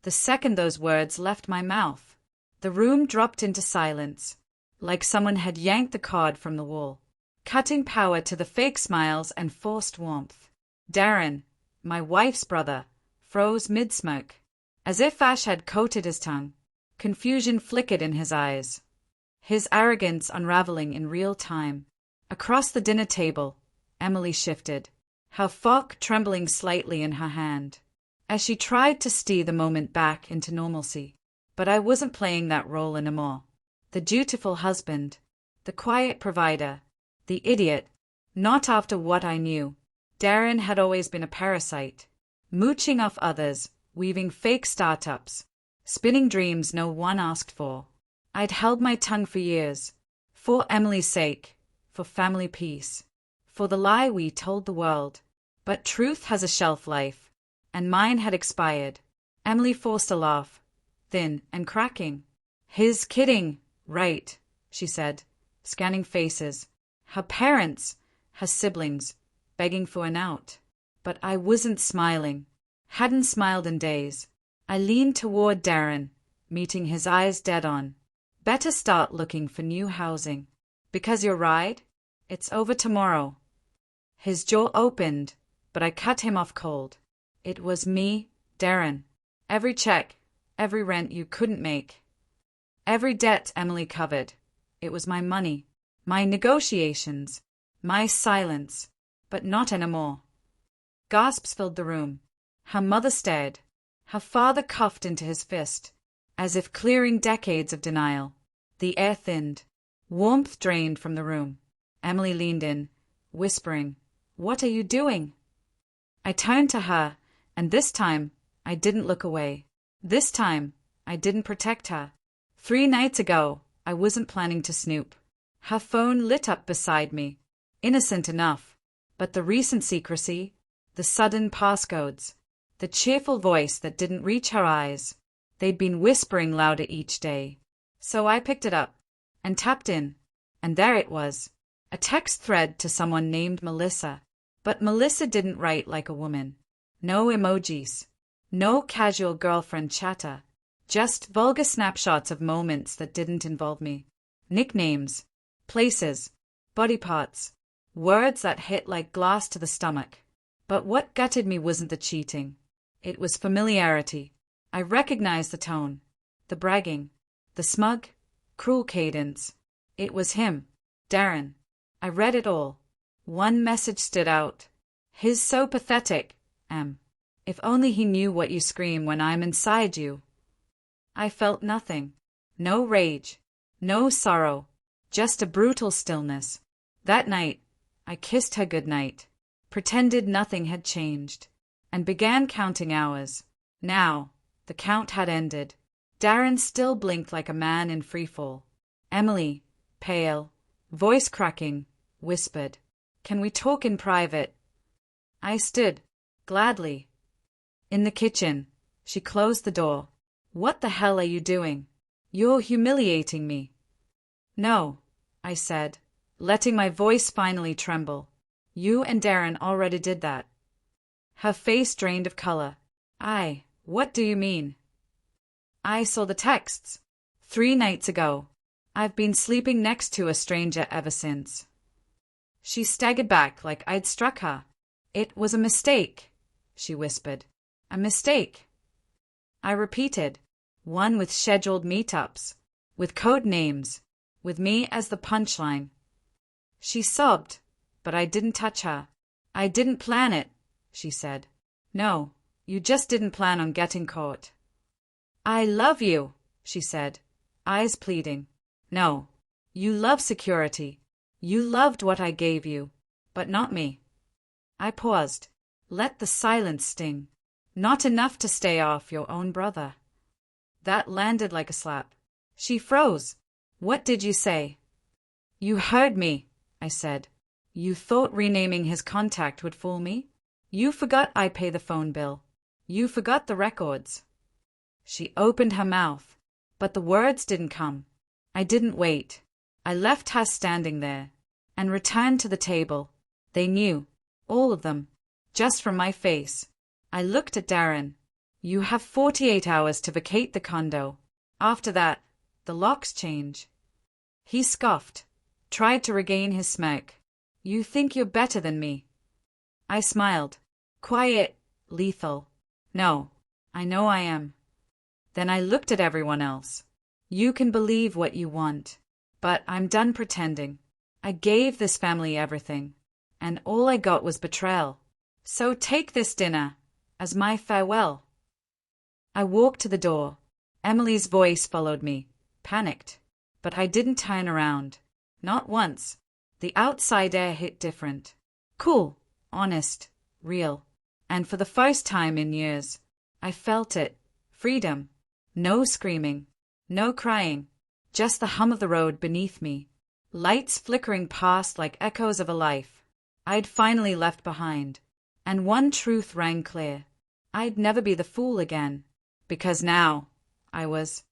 The second those words left my mouth, the room dropped into silence, like someone had yanked the cord from the wall, cutting power to the fake smiles and forced warmth. Darren, my wife's brother, froze mid-smoke, as if ash had coated his tongue. Confusion flickered in his eyes, his arrogance unraveling in real time. Across the dinner table, Emily shifted, her fork trembling slightly in her hand, as she tried to steer the moment back into normalcy. But I wasn't playing that role anymore. The dutiful husband, the quiet provider, the idiot, not after what I knew. Darren had always been a parasite, mooching off others, weaving fake startups, spinning dreams no one asked for. I'd held my tongue for years, for Emily's sake, for family peace, for the lie we told the world. But truth has a shelf life, and mine had expired. Emily forced a laugh, thin and cracking. "He's kidding, right?" she said, scanning faces. Her parents, her siblings, begging for an out. But I wasn't smiling, hadn't smiled in days. I leaned toward Darren, meeting his eyes dead on. "Better start looking for new housing. Because your ride? It's over tomorrow." His jaw opened, but I cut him off cold. "It was me, Darren. Every check, every rent you couldn't make. Every debt Emily covered. It was my money, my negotiations, my silence. But not anymore." Gasps filled the room. Her mother stared. Her father coughed into his fist, as if clearing decades of denial. The air thinned. Warmth drained from the room. Emily leaned in, whispering, "What are you doing?" I turned to her, and this time I didn't look away. This time I didn't protect her. 3 nights ago, I wasn't planning to snoop. Her phone lit up beside me. Innocent enough. But the recent secrecy, the sudden passcodes, the cheerful voice that didn't reach her eyes, they'd been whispering louder each day. So I picked it up and tapped in, and there it was, a text thread to someone named Melissa. But Melissa didn't write like a woman. No emojis, no casual girlfriend chatter, just vulgar snapshots of moments that didn't involve me. Nicknames, places, body parts, words that hit like glass to the stomach. But what gutted me wasn't the cheating. It was familiarity. I recognized the tone, the bragging, the smug, cruel cadence. It was him, Darren. I read it all. One message stood out. "He's so pathetic, Em. If only he knew what you scream when I'm inside you." I felt nothing. No rage, no sorrow, just a brutal stillness. That night, I kissed her goodnight, pretended nothing had changed, and began counting hours. Now, the count had ended. Darren still blinked like a man in freefall. Emily, pale, voice cracking, whispered, "Can we talk in private?" I stood, gladly. In the kitchen, she closed the door. "What the hell are you doing? You're humiliating me." "No," I said, letting my voice finally tremble. "You and Darren already did that." Her face drained of color. What do you mean?" "I saw the texts. 3 nights ago. I've been sleeping next to a stranger ever since." She staggered back like I'd struck her. "It was a mistake," she whispered. "A mistake." I repeated. "One with scheduled meetups, with code names, with me as the punchline." She sobbed, but I didn't touch her. "I didn't plan it," she said. "No, you just didn't plan on getting caught." "I love you," she said, eyes pleading. "No, you love security. You loved what I gave you, but not me." I paused. Let the silence sting. "Not enough to stay off your own brother." That landed like a slap. She froze. "What did you say?" "You heard me," I said. "You thought renaming his contact would fool me? You forgot I pay the phone bill. You forgot the records." She opened her mouth, but the words didn't come. I didn't wait. I left her standing there and returned to the table. They knew, all of them, just from my face. I looked at Darren. You have 48 hours to vacate the condo. After that, the locks change. He scoffed, tried to regain his smirk. You think you're better than me? I smiled. Quiet, lethal. No, I know I am. Then I looked at everyone else. You can believe what you want, but I'm done pretending. I gave this family everything, and all I got was betrayal. So take this dinner as my farewell. I walked to the door. Emily's voice followed me, panicked, but I didn't turn around. Not once. The outside air hit different. Cool, honest, real. And for the first time in years, I felt it. Freedom. No screaming. No crying. Just the hum of the road beneath me. Lights flickering past like echoes of a life I'd finally left behind. And one truth rang clear. I'd never be the fool again. Because now, I was